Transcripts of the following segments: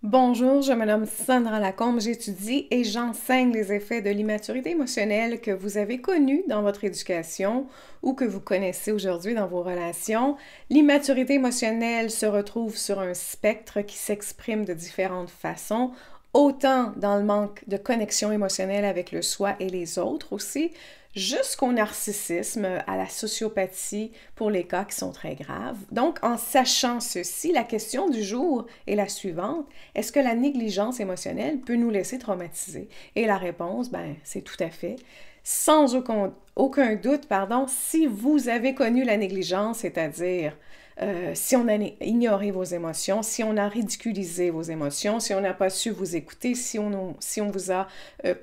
Bonjour, je me nomme Sandra Lacombe, j'étudie et j'enseigne les effets de l'immaturité émotionnelle que vous avez connus dans votre éducation ou que vous connaissez aujourd'hui dans vos relations. L'immaturité émotionnelle se retrouve sur un spectre qui s'exprime de différentes façons, autant dans le manque de connexion émotionnelle avec le soi et les autres aussi, jusqu'au narcissisme, à la sociopathie pour les cas qui sont très graves. Donc, en sachant ceci, la question du jour est la suivante. Est-ce que la négligence émotionnelle peut nous laisser traumatisés? Et la réponse, c'est tout à fait. Sans aucun doute, si vous avez connu la négligence, c'est-à-dire si on a ignoré vos émotions, si on a ridiculisé vos émotions, si on n'a pas su vous écouter, si on vous a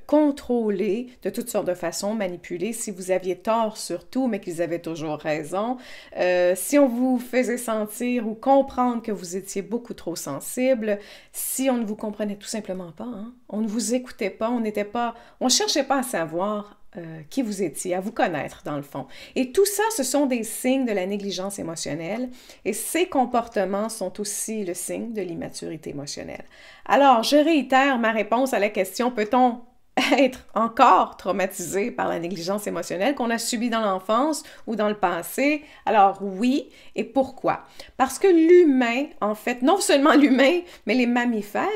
contrôlé de toutes sortes de façons, manipulé, si vous aviez tort sur tout, mais qu'ils avaient toujours raison, si on vous faisait sentir ou comprendre que vous étiez beaucoup trop sensible, si on ne vous comprenait tout simplement pas, hein, on ne vous écoutait pas, on cherchait pas à savoir qui vous étiez, à vous connaître dans le fond. Et tout ça, ce sont des signes de la négligence émotionnelle et ces comportements sont aussi le signe de l'immaturité émotionnelle. Alors, je réitère ma réponse à la question, peut-on être encore traumatisé par la négligence émotionnelle qu'on a subie dans l'enfance ou dans le passé? Alors oui, et pourquoi? Parce que l'humain, en fait, non seulement l'humain, mais les mammifères,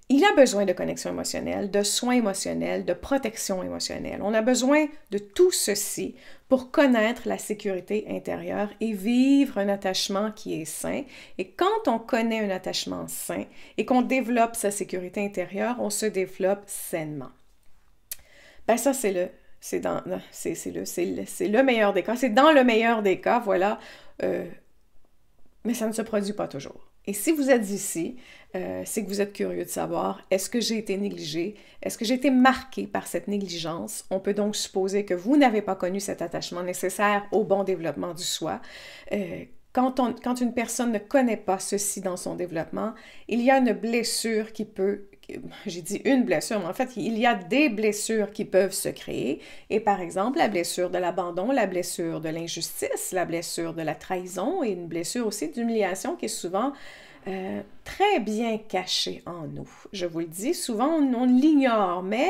il a besoin de connexion émotionnelle, de soins émotionnels, de protection émotionnelle. On a besoin de tout ceci pour connaître la sécurité intérieure et vivre un attachement qui est sain. Et quand on connaît un attachement sain et qu'on développe sa sécurité intérieure, on se développe sainement. Ça, c'est le meilleur des cas. C'est dans le meilleur des cas, voilà. Mais ça ne se produit pas toujours. Et si vous êtes ici, c'est que vous êtes curieux de savoir, est-ce que j'ai été négligé? Est-ce que j'ai été marqué par cette négligence? On peut donc supposer que vous n'avez pas connu cet attachement nécessaire au bon développement du soi. Quand une personne ne connaît pas ceci dans son développement, il y a une blessure qui peut, j'ai dit une blessure, mais en fait, il y a des blessures qui peuvent se créer. Et par exemple, la blessure de l'abandon, la blessure de l'injustice, la blessure de la trahison et une blessure aussi d'humiliation qui est souvent très bien cachée en nous. Je vous le dis, souvent on l'ignore, mais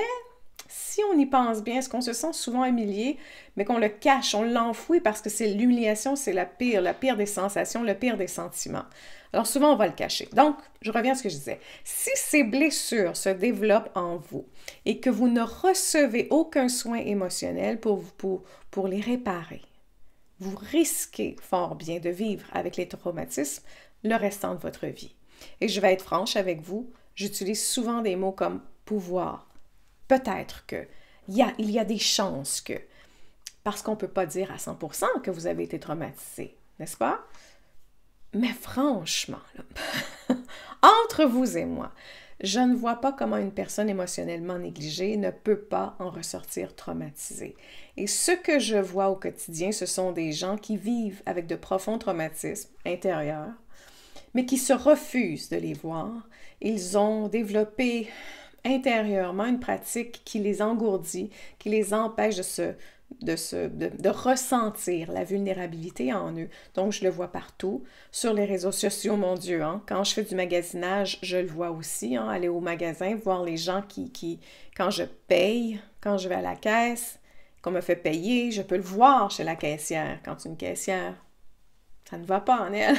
si on y pense bien, est-ce qu'on se sent souvent humilié, mais qu'on le cache, on l'enfouit parce que c'est l'humiliation, c'est la pire des sensations, le pire des sentiments. Alors souvent, on va le cacher. Donc, je reviens à ce que je disais. Si ces blessures se développent en vous et que vous ne recevez aucun soin émotionnel pour les réparer, vous risquez fort bien de vivre avec les traumatismes le restant de votre vie. Et je vais être franche avec vous, j'utilise souvent des mots comme pouvoir. Peut-être que il y a des chances que, parce qu'on ne peut pas dire à 100% que vous avez été traumatisé, n'est-ce pas? Mais franchement, là, entre vous et moi, je ne vois pas comment une personne émotionnellement négligée ne peut pas en ressortir traumatisée. Et ce que je vois au quotidien, ce sont des gens qui vivent avec de profonds traumatismes intérieurs, mais qui se refusent de les voir. Ils ont développé intérieurement une pratique qui les engourdit, qui les empêche de ressentir la vulnérabilité en eux. Donc, je le vois partout, sur les réseaux sociaux, mon Dieu. Hein. Quand je fais du magasinage, je le vois aussi, hein, aller au magasin, voir les gens quand je paye, quand je vais à la caisse, qu'on me fait payer, je peux le voir chez la caissière. Quand une caissière, ça ne va pas en elle.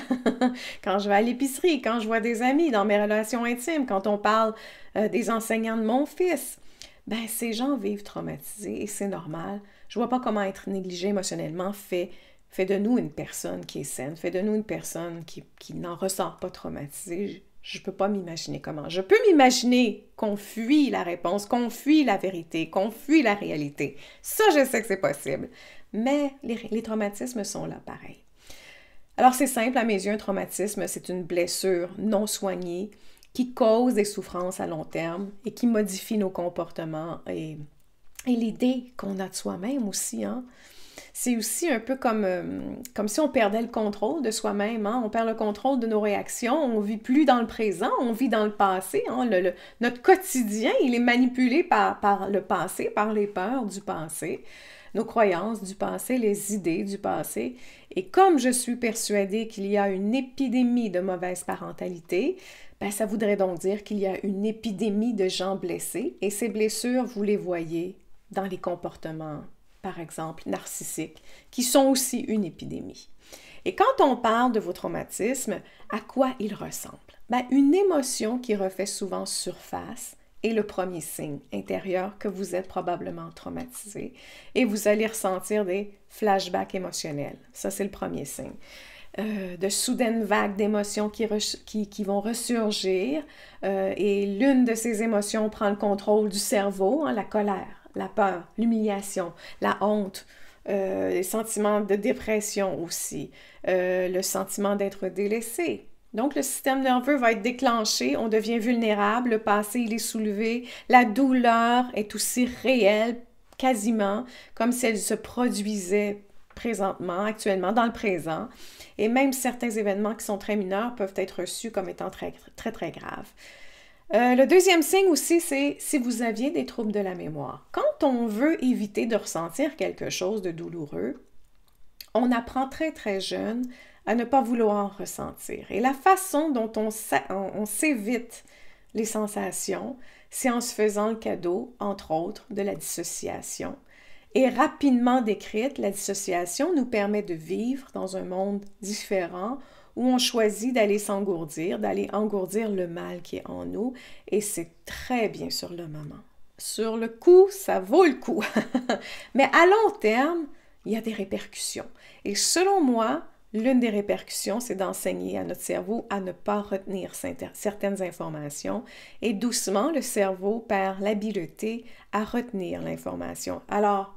Quand je vais à l'épicerie, quand je vois des amis dans mes relations intimes, quand on parle des enseignants de mon fils, ces gens vivent traumatisés et c'est normal. Je vois pas comment être négligé émotionnellement fait de nous une personne qui est saine, fait de nous une personne qui n'en ressort pas traumatisée. Je peux pas m'imaginer comment. Je peux m'imaginer qu'on fuit la réponse, qu'on fuit la vérité, qu'on fuit la réalité. Ça, je sais que c'est possible. Mais les traumatismes sont là pareil. Alors, c'est simple, à mes yeux, un traumatisme, c'est une blessure non soignée qui cause des souffrances à long terme et qui modifie nos comportements et l'idée qu'on a de soi-même aussi. Hein? C'est aussi un peu comme si on perdait le contrôle de soi-même. Hein? On perd le contrôle de nos réactions, on ne vit plus dans le présent, on vit dans le passé. Hein? Notre quotidien, il est manipulé par le passé, par les peurs du passé. nos croyances du passé, les idées du passé. Et comme je suis persuadée qu'il y a une épidémie de mauvaise parentalité, ben, ça voudrait donc dire qu'il y a une épidémie de gens blessés. Et ces blessures, vous les voyez dans les comportements, par exemple, narcissiques, qui sont aussi une épidémie. Et quand on parle de vos traumatismes, à quoi ils ressemblent? Ben, une émotion qui refait souvent surface est le premier signe intérieur que vous êtes probablement traumatisé et vous allez ressentir des flashbacks émotionnels. Ça, c'est le premier signe. De soudaines vagues d'émotions qui vont ressurgir et l'une de ces émotions prend le contrôle du cerveau, hein, la colère, la peur, l'humiliation, la honte, les sentiments de dépression aussi, le sentiment d'être délaissé. Donc, le système nerveux va être déclenché, on devient vulnérable, le passé, il est soulevé, la douleur est aussi réelle, quasiment, comme si elle se produisait présentement, actuellement, dans le présent. Et même certains événements qui sont très mineurs peuvent être reçus comme étant très, très, très graves. Le deuxième signe aussi, c'est si vous aviez des troubles de la mémoire. Quand on veut éviter de ressentir quelque chose de douloureux, on apprend très, très jeune à ne pas vouloir ressentir. Et la façon dont on s'évite les sensations, c'est en se faisant le cadeau, entre autres, de la dissociation. Et rapidement décrite, la dissociation nous permet de vivre dans un monde différent où on choisit d'aller s'engourdir, d'aller engourdir le mal qui est en nous, et c'est très bien sur le moment. Sur le coup, ça vaut le coup. Mais à long terme, il y a des répercussions. Et selon moi, l'une des répercussions, c'est d'enseigner à notre cerveau à ne pas retenir certaines informations et doucement, le cerveau perd l'habileté à retenir l'information. Alors,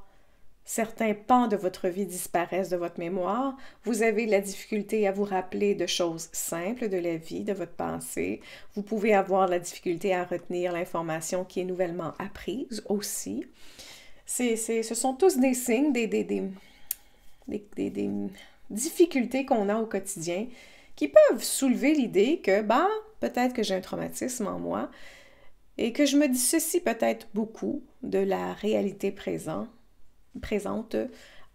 certains pans de votre vie disparaissent de votre mémoire, vous avez de la difficulté à vous rappeler de choses simples de la vie, de votre passé, vous pouvez avoir de la difficulté à retenir l'information qui est nouvellement apprise aussi. Ce sont tous des signes, des difficultés qu'on a au quotidien qui peuvent soulever l'idée que, peut-être que j'ai un traumatisme en moi et que je me dissocie peut-être beaucoup de la réalité présente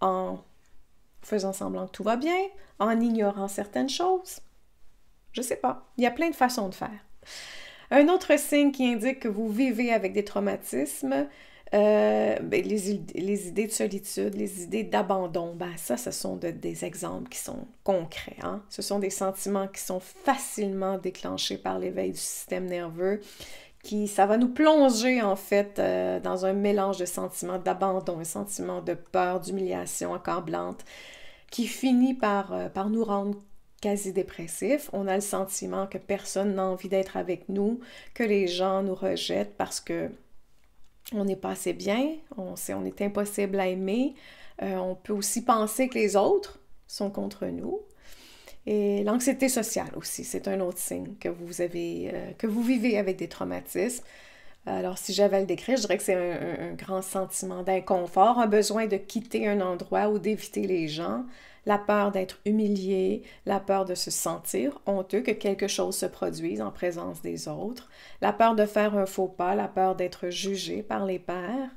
en faisant semblant que tout va bien, en ignorant certaines choses. Je sais pas. Il y a plein de façons de faire. Un autre signe qui indique que vous vivez avec des traumatismes, les idées de solitude, les idées d'abandon, ce sont des exemples qui sont concrets. Hein? Ce sont des sentiments qui sont facilement déclenchés par l'éveil du système nerveux, ça va nous plonger en fait dans un mélange de sentiments d'abandon, un sentiment de peur, d'humiliation accablante, qui finit par nous rendre quasi dépressifs. On a le sentiment que personne n'a envie d'être avec nous, que les gens nous rejettent parce que on n'est pas assez bien, on est impossible à aimer. On peut aussi penser que les autres sont contre nous. Et l'anxiété sociale aussi, c'est un autre signe que vous vivez avec des traumatismes. Alors, si j'avais à le décrire, je dirais que c'est un grand sentiment d'inconfort, un besoin de quitter un endroit ou d'éviter les gens, la peur d'être humilié, la peur de se sentir honteux, que quelque chose se produise en présence des autres, la peur de faire un faux pas, la peur d'être jugé par les pairs,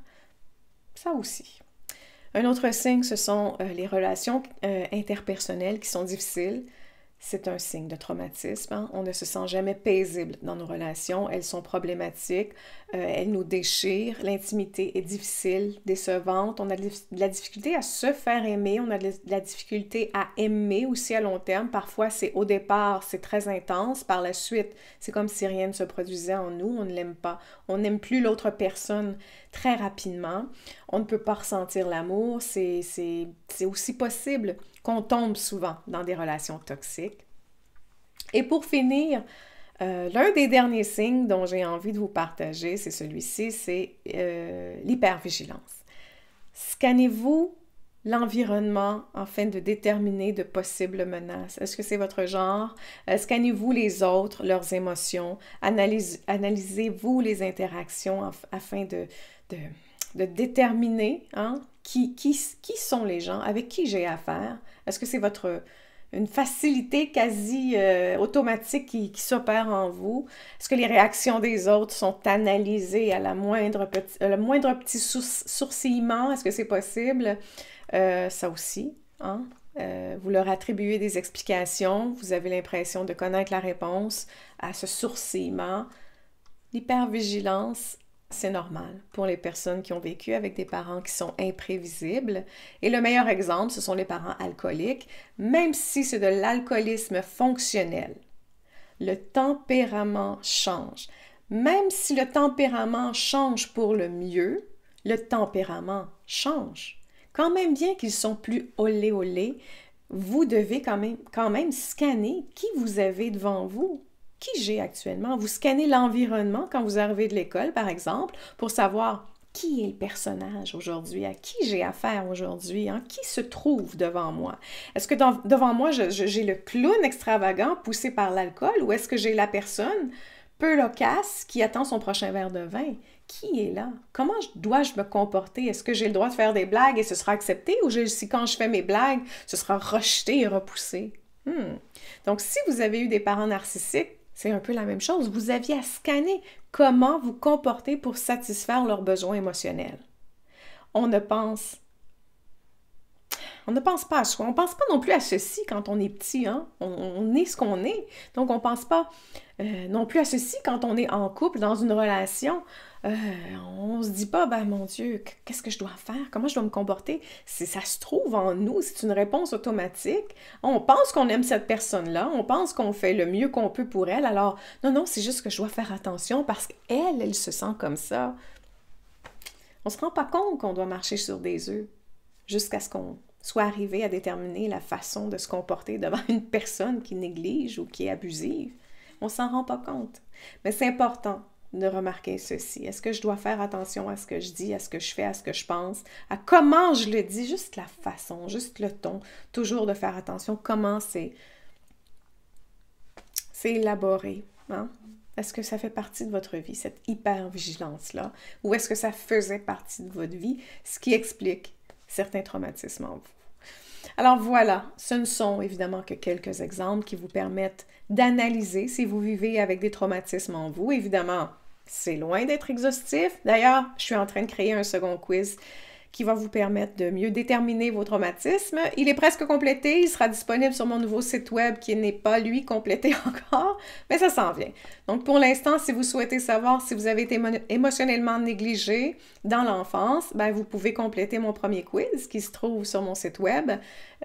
ça aussi. Un autre signe, ce sont les relations interpersonnelles qui sont difficiles. C'est un signe de traumatisme. Hein? On ne se sent jamais paisible dans nos relations. Elles sont problématiques. Elles nous déchirent. L'intimité est difficile, décevante. On a de la difficulté à se faire aimer. On a de la difficulté à aimer aussi à long terme. Parfois, au départ, c'est très intense. Par la suite, c'est comme si rien ne se produisait en nous. On ne l'aime pas. On n'aime plus l'autre personne très rapidement. On ne peut pas ressentir l'amour. C'est aussi possible qu'on tombe souvent dans des relations toxiques. Et pour finir, l'un des derniers signes dont j'ai envie de vous partager, c'est celui-ci, c'est l'hypervigilance. Scannez-vous l'environnement afin de déterminer de possibles menaces. Est-ce que c'est votre genre? Scannez-vous les autres, leurs émotions. Analysez-vous les interactions afin de déterminer qui sont les gens, avec qui j'ai affaire. Est-ce que c'est votre une facilité quasi automatique qui s'opère en vous? Est-ce que les réactions des autres sont analysées à le moindre petit sourcillement? Est-ce que c'est possible? Ça aussi, hein? Vous leur attribuez des explications, vous avez l'impression de connaître la réponse à ce sourcillement. L'hypervigilance, c'est normal pour les personnes qui ont vécu avec des parents qui sont imprévisibles. Et le meilleur exemple, ce sont les parents alcooliques, même si c'est de l'alcoolisme fonctionnel. Le tempérament change. Même si le tempérament change pour le mieux, le tempérament change. Quand même bien qu'ils sont plus olé olé, vous devez quand même scanner qui vous avez devant vous. Qui j'ai actuellement? Vous scannez l'environnement quand vous arrivez de l'école, par exemple, pour savoir qui est le personnage aujourd'hui, à qui j'ai affaire aujourd'hui, hein? Qui se trouve devant moi? Est-ce que devant moi, j'ai le clown extravagant poussé par l'alcool ou est-ce que j'ai la personne peu loquace qui attend son prochain verre de vin? Qui est là? Comment dois-je me comporter? Est-ce que j'ai le droit de faire des blagues et ce sera accepté ou si quand je fais mes blagues, ce sera rejeté et repoussé? Donc, si vous avez eu des parents narcissiques, c'est un peu la même chose. Vous aviez à scanner comment vous comportez pour satisfaire leurs besoins émotionnels. On ne pense pas à soi. On ne pense pas non plus à ceci quand on est petit. Hein? On est ce qu'on est. Donc, on ne pense pas non plus à ceci quand on est en couple, dans une relation. On ne se dit pas, ben mon Dieu, qu'est-ce que je dois faire? Comment je dois me comporter? Ça se trouve en nous, c'est une réponse automatique. On pense qu'on aime cette personne-là, on pense qu'on fait le mieux qu'on peut pour elle. Alors, non, c'est juste que je dois faire attention parce qu'elle, elle se sent comme ça. On ne se rend pas compte qu'on doit marcher sur des œufs jusqu'à ce qu'on soit arrivé à déterminer la façon de se comporter devant une personne qui néglige ou qui est abusive. On ne s'en rend pas compte. Mais c'est important de remarquer ceci. Est-ce que je dois faire attention à ce que je dis, à ce que je fais, à ce que je pense, à comment je le dis, juste la façon, juste le ton, toujours de faire attention, comment c'est élaboré. Hein? Est-ce que ça fait partie de votre vie, cette hyper-vigilance-là, ou est-ce que ça faisait partie de votre vie, ce qui explique certains traumatismes en vous? Alors voilà, ce ne sont évidemment que quelques exemples qui vous permettent d'analyser si vous vivez avec des traumatismes en vous. Évidemment, c'est loin d'être exhaustif. D'ailleurs, je suis en train de créer un second quiz qui va vous permettre de mieux déterminer vos traumatismes. Il est presque complété, il sera disponible sur mon nouveau site web qui n'est pas, lui, complété encore, mais ça s'en vient. Donc, pour l'instant, si vous souhaitez savoir si vous avez été émotionnellement négligé dans l'enfance, ben, vous pouvez compléter mon premier quiz qui se trouve sur mon site web,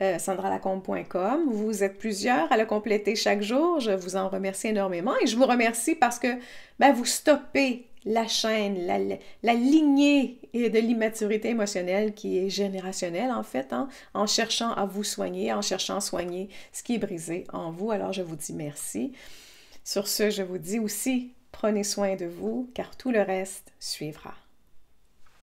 sandralacombe.com. Vous êtes plusieurs à le compléter chaque jour. Je vous en remercie énormément et je vous remercie parce que ben, vous stoppez la chaîne, la lignée de l'immaturité émotionnelle qui est générationnelle en fait, hein, en cherchant à vous soigner, en cherchant à soigner ce qui est brisé en vous. Alors je vous dis merci. Sur ce, je vous dis aussi, prenez soin de vous car tout le reste suivra.